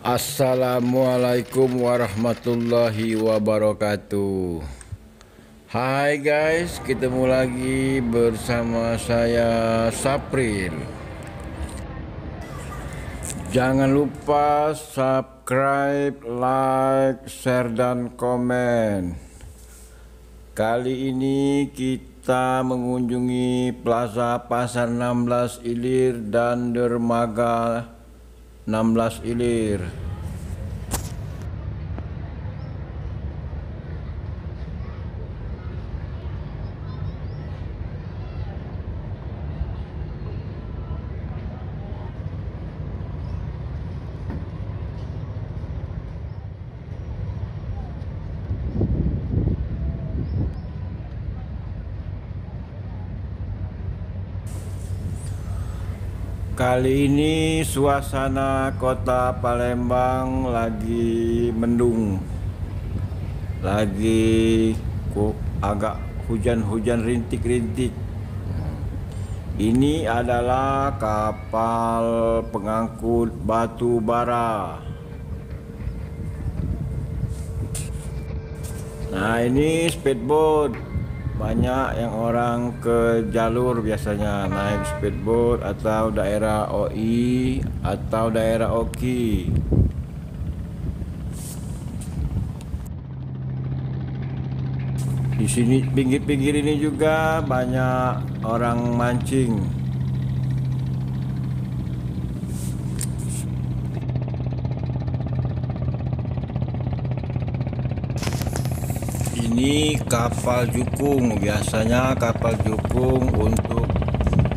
Assalamualaikum warahmatullahi wabarakatuh. Hai guys, ketemu lagi bersama saya Sapril. Jangan lupa subscribe, like, share, dan komen. Kali ini kita mengunjungi Plaza Pasar 16 Ilir dan Dermaga 16 Ilir. Kali ini suasana kota Palembang lagi mendung, lagi agak hujan-hujan rintik-rintik. Ini adalah kapal pengangkut batu bara. Nah, ini speedboat. Banyak yang orang ke jalur biasanya naik speedboat atau daerah OI atau daerah Oki. Di sini pinggir-pinggir ini juga banyak orang mancing. Ini kapal jukung, biasanya kapal jukung untuk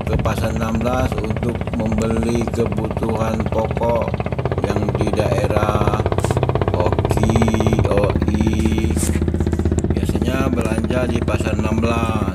ke Pasar 16 untuk membeli kebutuhan pokok yang di daerah Oki, OI. Biasanya belanja di Pasar 16.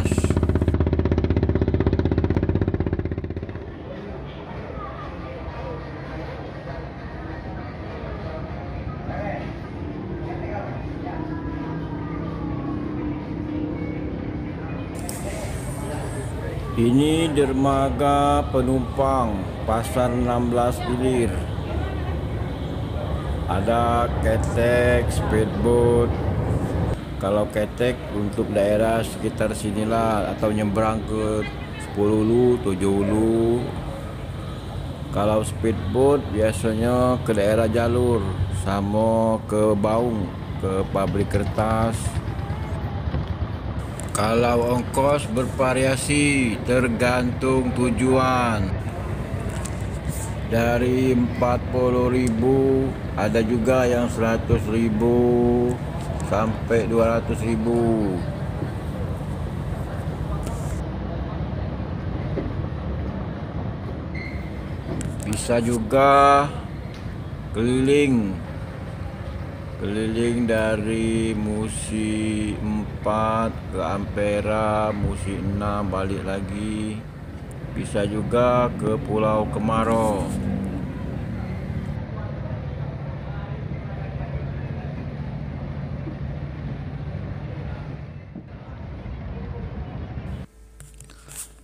Ini dermaga penumpang Pasar 16 Ilir. Ada ketek, speedboat. Kalau ketek untuk daerah sekitar sinilah atau nyebrang ke 10 Hulu, 7 Hulu. Kalau speedboat biasanya ke daerah jalur sama ke Baung, ke pabrik kertas. Kalau ongkos bervariasi tergantung tujuan. Dari 40.000 ada juga yang 100.000 sampai 200.000. Bisa juga keliling dari Musi 4 ke Ampera, Musi 6 balik lagi. Bisa juga ke Pulau Kemaro.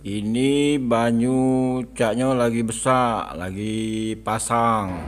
Ini banyu caknya lagi besar, lagi pasang.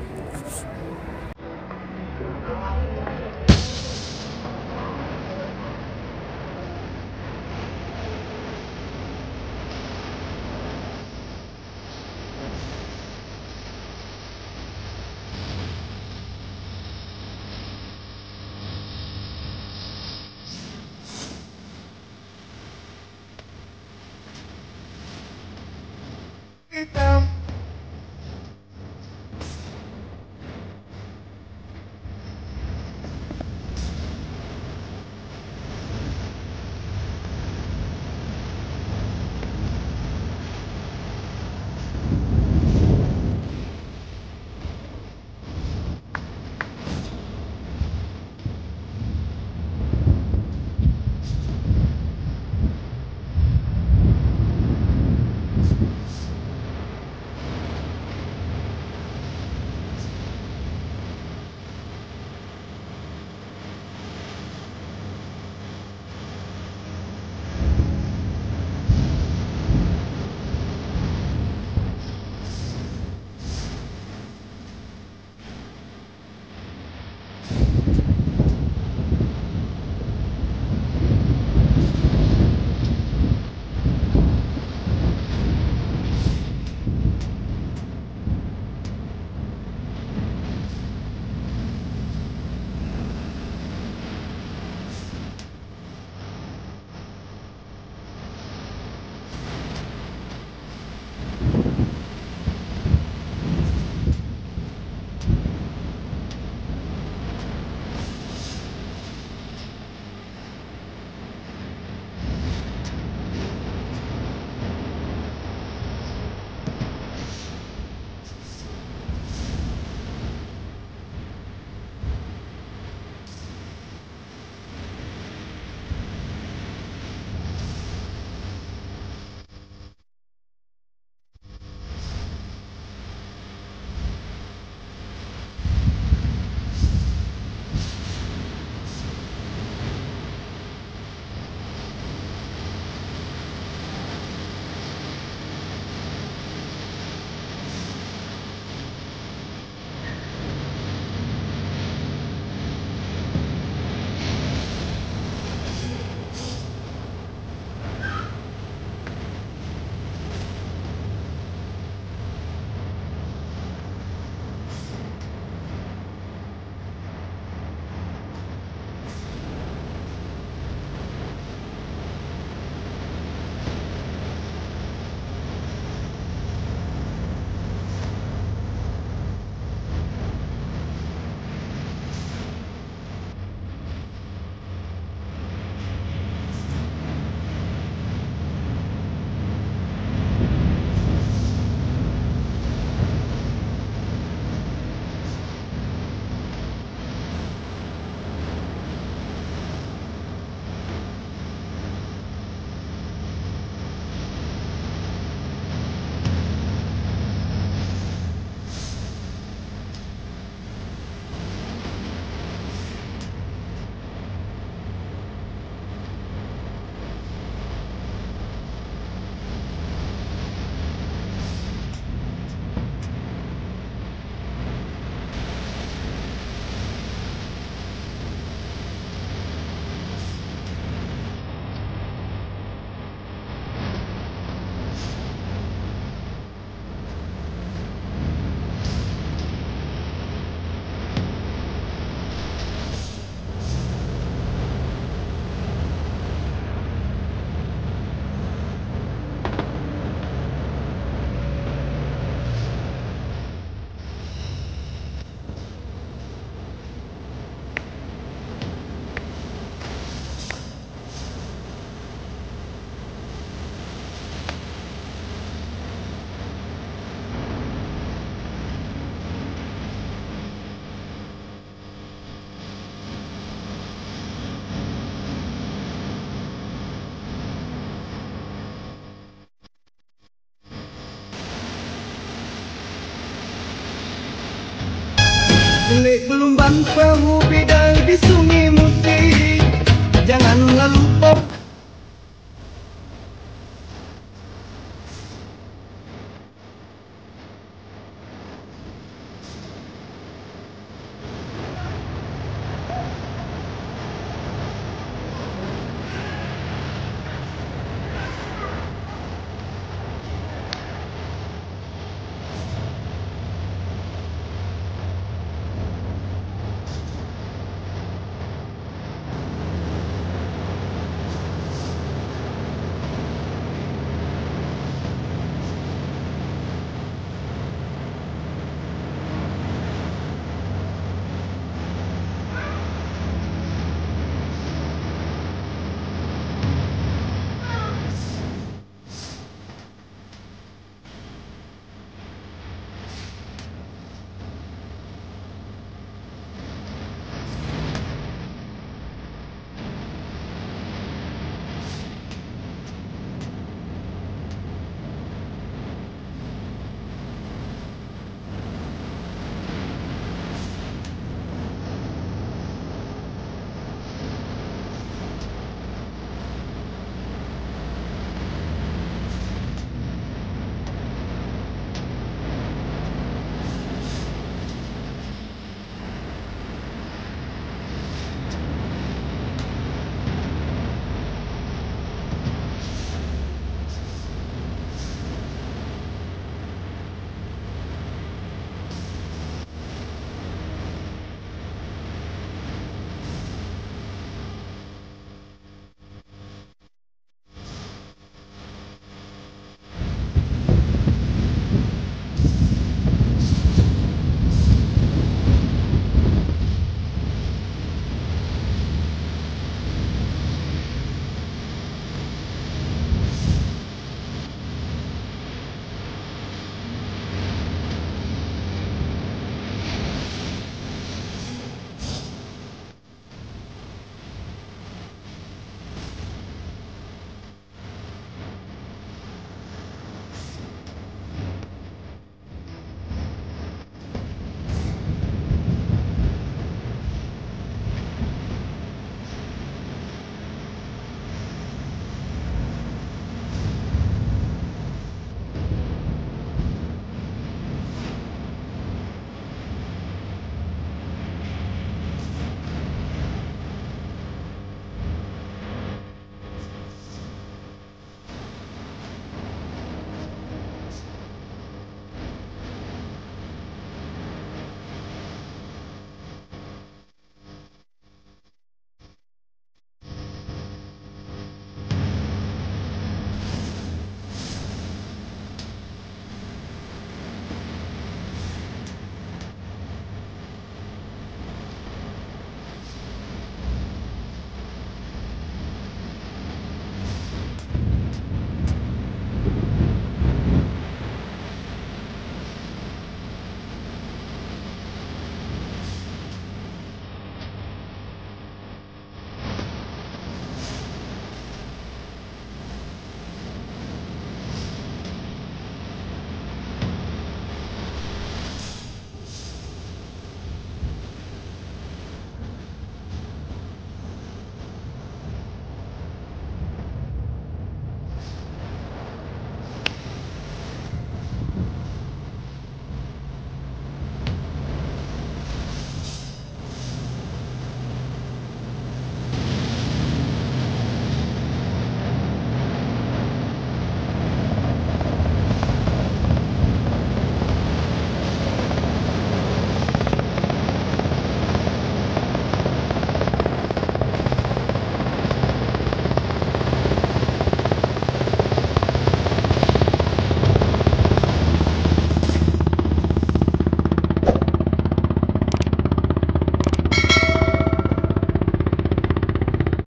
Telik gelombang perahu bidal di sungai Musi, janganlah lupa